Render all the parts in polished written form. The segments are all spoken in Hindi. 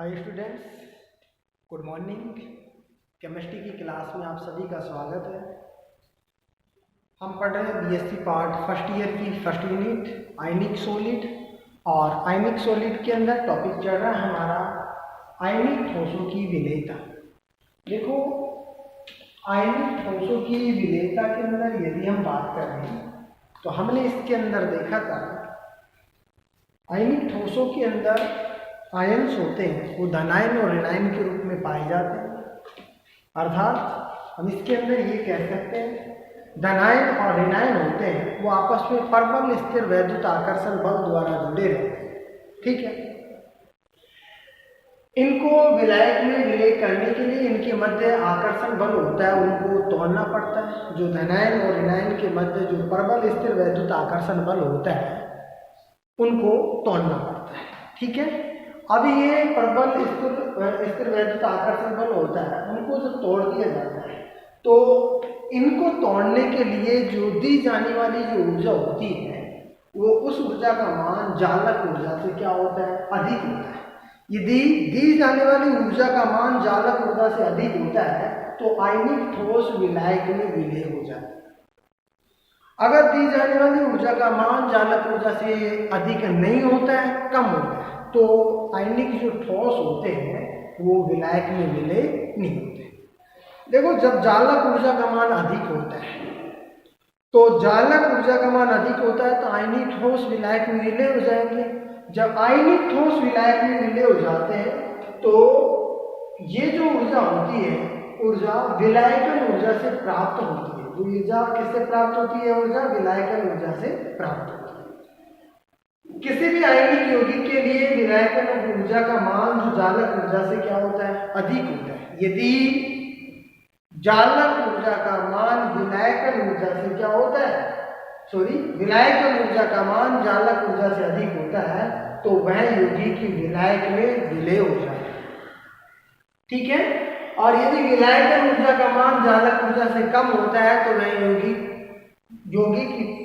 Hi students, good morning. Chemistry की क्लास में आप सभी का स्वागत है। हम पढ़ रहे हैं बीएससी पार्ट फर्स्ट ईयर की फर्स्ट यूनिट आयनिक सॉलिड। और आयनिक सॉलिड के अंदर टॉपिक चल रहा है हमारा आयनिक ठोसों की विलेयता। देखो, आयनिक ठोसों की विलेयता के अंदर यदि हम बात करें तो हमने इसके अंदर देखा था आयनिक ठोसों के अंदर आयन्स होते हैं वो धनायन और ऋणायन के रूप में पाए जाते हैं। अर्थात हम इसके अंदर ये कह सकते हैं धनायन और ऋणायन होते हैं वो आपस में परबल स्थिर वैद्युत आकर्षण बल द्वारा जुड़े रहते हैं। ठीक है, इनको विलायक में विलय करने के लिए इनके मध्य आकर्षण बल होता है, उनको तोड़ना पड़ता है। जो धनायन और ऋणायन के मध्य जो परबल स्थिर वैद्युत आकर्षण बल होता है उनको तोड़ना पड़ता है। ठीक है, अब ये प्रबल स्थिर वैद्युत आकर्षण बल होता है, उनको जब तोड़ दिया जाता है तो इनको तोड़ने के लिए जो दी जाने वाली जो ऊर्जा होती है वो उस ऊर्जा का मान जालक ऊर्जा से क्या होता है, अधिक होता है। यदि दी जाने वाली ऊर्जा का मान जालक ऊर्जा से अधिक होता है तो आयनिक ठोस विलायक में विलय हो जाता है। अगर दी जाने वाली ऊर्जा का मान जालक ऊर्जा से अधिक नहीं होता है, कम होता है, तो आयनिक जो ठोस होते हैं वो विलायक में विलय नहीं होते। देखो, जब जालक ऊर्जा का मान अधिक होता है तो जालक ऊर्जा का मान अधिक होता है तो आयनिक ठोस विलायक में विलय हो जाएंगे। जब आयनिक ठोस विलायक में विलय हो जाते हैं तो ये जो ऊर्जा होती है ऊर्जा विलायकन ऊर्जा से प्राप्त होती है। जो ऊर्जा किससे प्राप्त होती है? ऊर्जा विलायकन ऊर्जा से प्राप्त होती है। किसी भी आयनिक यौगिक के लिए विलायकन ऊर्जा का मान जो जालक ऊर्जा से क्या होता है, अधिक होता है। यदि जालक ऊर्जा का मान विलायकन ऊर्जा से क्या होता है, विलायकन ऊर्जा का मान जालक ऊर्जा से अधिक होता है तो वह यौगिक की विलायक में विलय हो जाता है। ठीक है, और यदि विलायकन ऊर्जा का मान जालक ऊर्जा से कम होता है तो वह यौगिक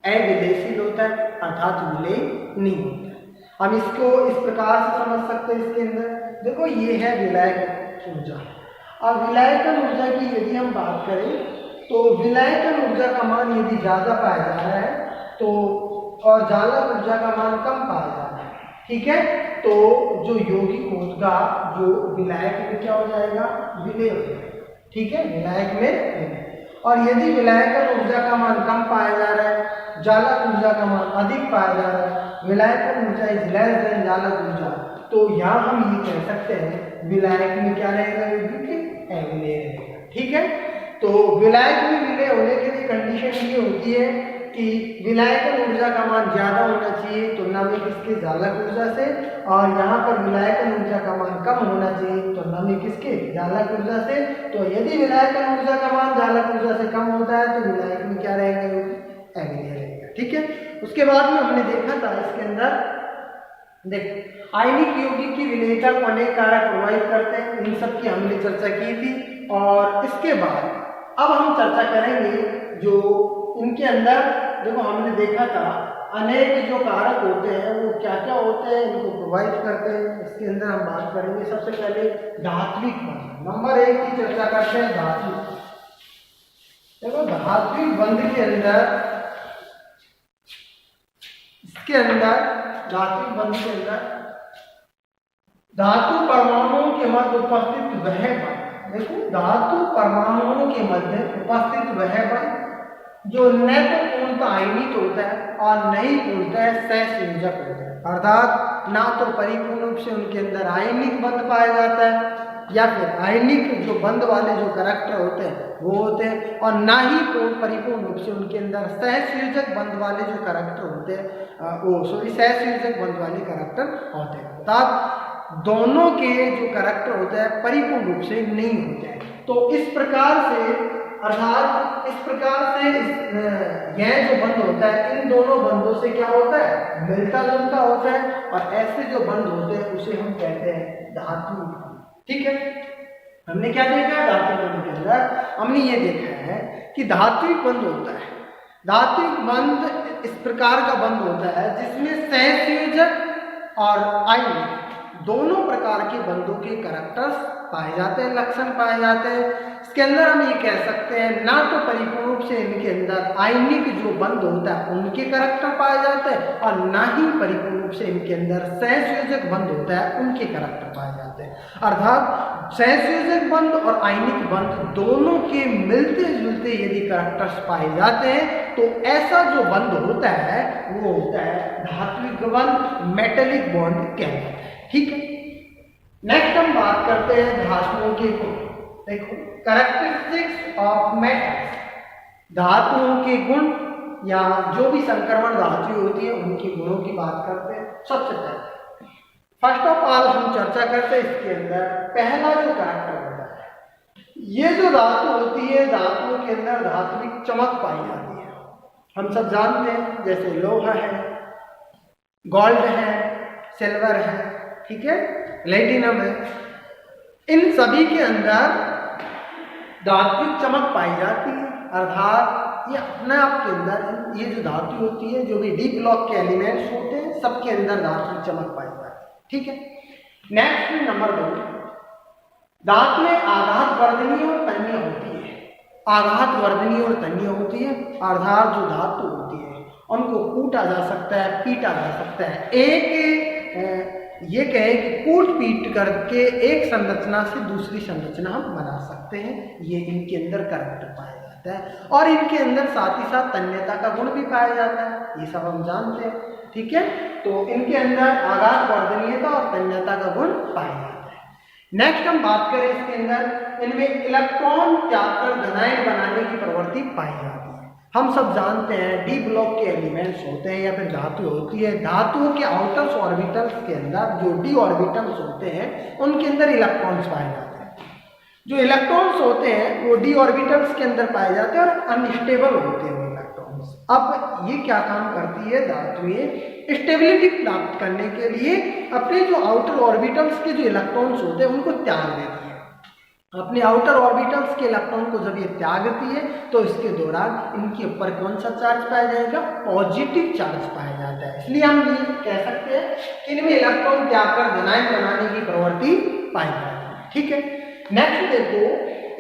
अविलयशील होता है, अर्थात विलय नहीं होता है। हम इसको इस प्रकार से समझ सकते हैं। इसके अंदर देखो, ये है विलायक ऊर्जा। अब विलायकन ऊर्जा की यदि हम बात करें तो विलायकन ऊर्जा का मान यदि ज्यादा पाया जा रहा है तो और जालक ऊर्जा का मान कम पाया जा रहा है, ठीक है, तो जो यौगिक होगा जो विलायक में क्या हो जाएगा, विलय हो जाएगा। ठीक है, विलायक में विलय। और यदि विलायकन ऊर्जा का मान कम पाया जा रहा है, जालक ऊर्जा का मान अधिक पाया जा रहा है, विलायकन ऊर्जा इज लेस देन जालक ऊर्जा, तो यहाँ हम ये कह सकते हैं विलायक में क्या रहेगा, यौगिक अविलय रहेगा। ठीक है, तो विलायक में विलय होने के लिए कंडीशन ये होती है कि विलायकन ऊर्जा का मान ज्यादा होना चाहिए तुलना में किसके, जालक ऊर्जा से, और यहाँ पर विलायकन ऊर्जा का मान कम होना चाहिए तुलना में किसके, जालक ऊर्जा से। तो यदि विलायकन ऊर्जा का मान जालक ऊर्जा से कम होता है तो विलायक में क्या रहेगा, अविलय रहेगा। ठीक है, उसके बाद में हमने देखा था इसके अंदर, देख आयनिक यौगिक की विलयता को अनेक कारक प्रभावित करते हैं, इन सब की हमने चर्चा की थी। और इसके बाद अब हम चर्चा करेंगे जो इनके अंदर, देखो हमने देखा था अनेक जो कारक होते हैं वो क्या क्या होते हैं, इनको प्रभावित करते हैं। इसके अंदर हम बात करेंगे सबसे पहले धात्विक बंध। नंबर 1 की चर्चा करते हैं धात्विक। देखो, धात्विक बंध के अंदर, इसके अंदर धात्विक बंध के अंदर धातु परमाणुओं के मध्य उपस्थित वह बल, देखो धातु परमाणुओं के मध्य उपस्थित वह बल जो न तो पूर्णतः आयनिक होता है और न ही पूर्णतः सहसंयोजक होता है। अर्थात ना तो परिपूर्ण रूप से उनके अंदर आयनिक बंध पाया जाता है या फिर आयनिक जो बंध वाले जो करैक्टर होते हैं वो होते हैं, और ना ही परिपूर्ण रूप से उनके अंदर सहसंयोजक बंध वाले जो करैक्टर होते हैं सहसंयोजक बंध वाले करैक्टर होते हैं। अर्थात दोनों के जो करैक्टर होते हैं परिपूर्ण रूप से नहीं होते हैं। तो इस प्रकार से, अर्थात इस प्रकार से यह जो बंध होता है इन दोनों बंधों से क्या होता है, मिलता जुलता होता है, और ऐसे जो बंध होते हैं उसे हम कहते हैं धात्विक बंध। ठीक है, हमने क्या देखा है धात्विक बंध के अंदर, हमने ये देखा है कि धात्विक बंध होता है, धात्विक बंध इस प्रकार का बंध होता है जिसमें सहसंयोजक और आयनिक दोनों प्रकार के बंधों के कैरेक्टर्स पाए जाते हैं, लक्षण पाए जाते हैं। इसके अंदर हम ये कह सकते हैं ना तो परिपूर्ण रूप से इनके अंदर आयनिक जो बंध होता है उनके कैरेक्टर पाए जाते हैं और ना ही परिपूर्ण रूप से इनके अंदर सहसंयोजक बंध होता है उनके कैरेक्टर पाए जाते हैं। अर्थात सहसंयोजक बंध और आयनिक बंध दोनों के मिलते जुलते यदि कैरेक्टर्स पाए जाते हैं तो ऐसा जो बंध होता है वो होता है धात्विक बंध, मेटेलिक बॉन्ड कहलाता है। ठीक है, नेक्स्ट हम बात करते हैं धातुओं के गुण। देखो, कैरेक्टरिस्टिक्स ऑफ मेटल्स, धातुओं के गुण या जो भी संक्रमण धातुएं होती है उनके गुणों की बात करते हैं। सबसे पहले फर्स्ट ऑफ ऑल हम चर्चा करते हैं इसके अंदर पहला जो कैरेक्टर होता है, ये जो धातु होती है धातुओं के अंदर धात्विक चमक पाई जाती है। हम सब जानते हैं जैसे लोहा है, गोल्ड है, सिल्वर है, ठीक है, प्लेटिनम है, इन सभी के अंदर धात्विक चमक पाई जाती है। अर्थात ये अपने आप के अंदर ये जो धातु होती है, जो भी डी ब्लॉक के एलिमेंट्स होते हैं, सबके अंदर धात्विक चमक पाई जाती है। ठीक है, नेक्स्ट नंबर 2, धातु में आघात वर्धनीय और तन्य होती है। आघात वर्धनीय और तन्य होती है, अर्थात जो धातु होती है उनको कूटा जा सकता है, पीटा जा सकता है। एक ये कहे कि कूट पीट करके एक संरचना से दूसरी संरचना हम बना सकते हैं, ये इनके अंदर कैरेक्टर पाया जाता है। और इनके अंदर साथ ही साथ तन्यता का गुण भी पाया जाता है, ये सब हम जानते हैं। ठीक है, तो इनके अंदर आघात वर्धनीयता और तन्यता का गुण पाया जाता है। नेक्स्ट हम बात करें इसके अंदर, इनमें इलेक्ट्रॉन त्याग कर धनायन बनाने की प्रवृत्ति पाई जाती है। हम सब जानते हैं डी ब्लॉक के एलिमेंट्स होते हैं या फिर धातु होती है, धातुओं के आउटर्स ऑर्बिटल्स के अंदर जो डी ऑर्बिटल्स होते हैं उनके अंदर इलेक्ट्रॉन्स पाए जाते हैं। जो इलेक्ट्रॉन्स होते हैं वो डी ऑर्बिटल्स के अंदर पाए जाते हैं और अनस्टेबल होते हैं इलेक्ट्रॉन्स। अब ये क्या काम करती है धातुएं स्टेबिलिटी प्राप्त करने के लिए अपने जो आउटर ऑर्बिटल्स के जो इलेक्ट्रॉन्स होते हैं उनको त्याग देती है। अपने आउटर ऑर्बिटल्स के इलेक्ट्रॉन को जब ये त्यागती है तो इसके दौरान इनके ऊपर कौन सा चार्ज पाया जाएगा, पॉजिटिव चार्ज पाया जाता है। इसलिए हम ये कह सकते हैं कि इनमें इलेक्ट्रॉन त्याग कर धनायन बनाने की प्रवृत्ति पाई जाती है। ठीक है, नेक्स्ट देखो,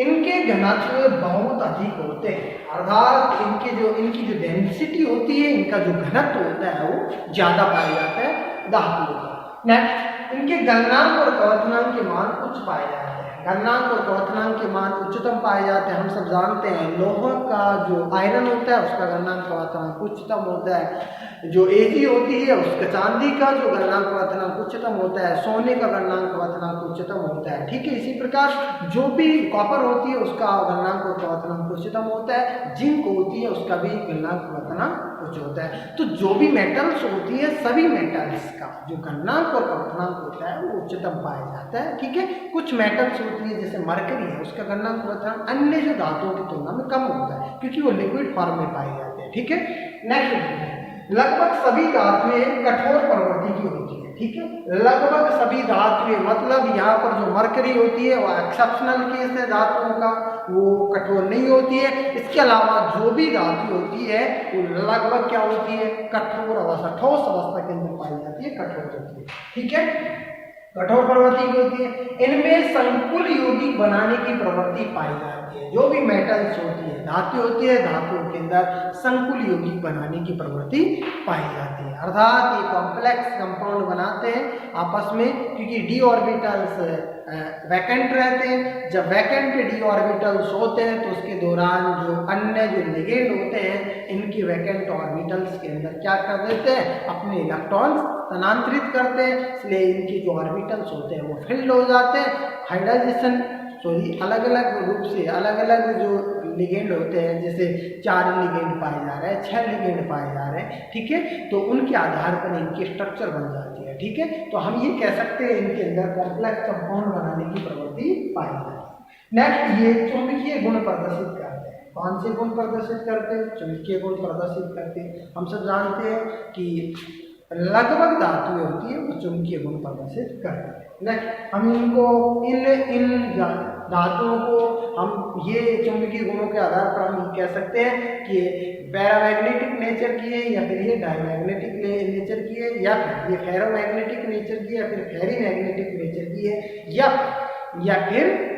इनके घनत्व बहुत अधिक होते हैं, अर्थात इनकी जो डेंसिटी होती है, इनका जो घनत्व होता है वो ज्यादा पाया जाता है धातुओं का। नेक्स्ट, इनके गलनांक और कवचनांक के मान उच्च पाए जाते हैं। गलनांक और कवचनांक के मान उच्चतम पाए जाते हैं। हम सब जानते हैं लोहा का जो आयरन होता है उसका गलनांक कवचनांक उच्चतम होता है। जो एजी होती है उसका, चांदी का जो गलनांक कवचनांक उच्चतम होता है, सोने का गलनांक कवचनांक उच्चतम होता है। ठीक है, इसी प्रकार जो भी कॉपर होती है उसका गलनांक और कवचनांक उच्चतम होता है, जिंक होती है उसका भी गलनांक कवचनांक उच्च होता है। तो जो भी मेटल्स होती है सभी मेटल्स का जो गलनांक और कवचनांक होता है वो उच्चतम पाया जाता है। ठीक है, कुछ मेटल्स होती है जैसे मरकरी है उसका गलनांक कवचनांक अन्य जो धातुओं की तुलना में कम होता है क्योंकि वो लिक्विड फॉर्म में पाए जाते हैं। ठीक है, नेक्स्ट, लगभग सभी धातुएं कठोर प्रवृत्ति की होती है। ठीक है, लगभग सभी धातुएं मतलब यहाँ पर जो मरकरी होती है वो एक्सेप्शनल केस है धातुओं का, वो कठोर नहीं होती है। इसके अलावा जो भी धातु होती है वो लगभग क्या होती है, कठोर अवस्था, ठोस अवस्था के अंदर पाई जाती है, कठोर होती है। ठीक है, कठोर प्रवृत्ति की होती है। इनमें संकुल यौगिक बनाने की प्रवृत्ति पाई जाती है। जो भी मेटल्स होती है, धातु होती है, धातुओं के अंदर संकुल यौगिक बनाने की प्रवृत्ति पाई जाती है। अर्थात ये कॉम्प्लेक्स कंपाउंड बनाते हैं आपस में, क्योंकि डी ऑर्बिटल्स वैकेंट रहते हैं। जब वैकेंट डी ऑर्बिटल्स होते हैं तो उसके दौरान जो अन्य जो लिगेंड होते हैं इनकी वैकेंट ऑर्बिटल्स के अंदर क्या कर देते हैं, अपने इलेक्ट्रॉन्स स्थानांतरित करते हैं, इसलिए इनकी जो ऑर्बिटल्स होते हैं वो फिल्ड हो जाते हैं। हाइड्राइजेशन अलग अलग रूप से अलग अलग जो लिगेंड होते हैं, जैसे 4 लिगेंड पाए जा रहे हैं, 6 लिगेंड पाए जा रहे हैं। ठीक है, तो उनके आधार पर इनकी स्ट्रक्चर बन जाती है। ठीक है, तो हम ये कह सकते हैं इनके अंदर कॉम्प्लेक्स कंपाउंड बनाने की प्रवृत्ति पाई जाती है। नेक्स्ट, ये चुंबकीय गुण प्रदर्शित करते हैं। कौन से गुण प्रदर्शित करते हैं, चुंबकीय गुण प्रदर्शित करते हैं। हम सब जानते हैं कि लगभग धातुएं होती है वो चुंबकीय गुण प्रदर्शित करते हैं। नेक्स्ट हम इनको इन धातुओं को हम ये चुंबकीय गुणों के आधार पर हम कह सकते हैं कि पैरामैग्नेटिक नेचर की है या फिर ये डायमैग्नेटिक नेचर की है, या फिर ये फेरोमैग्नेटिक नेचर की है, या फिर फेरी मैग्नेटिक नेचर की है, या फिर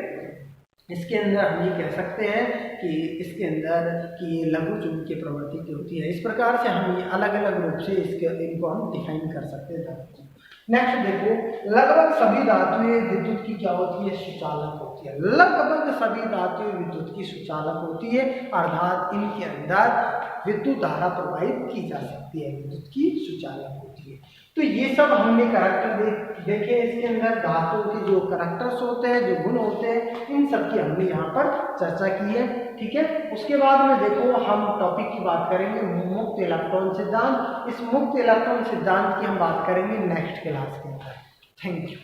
इसके अंदर हम ये कह सकते हैं कि इसके अंदर कि ये लघु चुंबकीय प्रवृत्ति की होती है। इस प्रकार से हम ये अलग अलग रूप से इनको हम डिफाइन कर सकते हैं धातु। नेक्स्ट देखो, लगभग सभी धातुएं विद्युत की क्या होती है, सुचालक होती है। लगभग सभी धातुएं विद्युत की सुचालक होती है, अर्थात इनके अंदर विद्युत धारा प्रवाहित की जा सकती है, विद्युत की सुचालक होती है। तो ये सब हमने करैक्टर देखे, इसके अंदर धातुओं के जो करैक्टर्स होते हैं, जो गुण होते हैं, इन सब की हमने यहाँ पर चर्चा की है। ठीक है, उसके बाद में देखो हम टॉपिक की बात करेंगे मुक्त इलेक्ट्रॉन सिद्धांत। इस मुक्त इलेक्ट्रॉन सिद्धांत की हम बात करेंगे नेक्स्ट क्लास के अंदर। Thank you.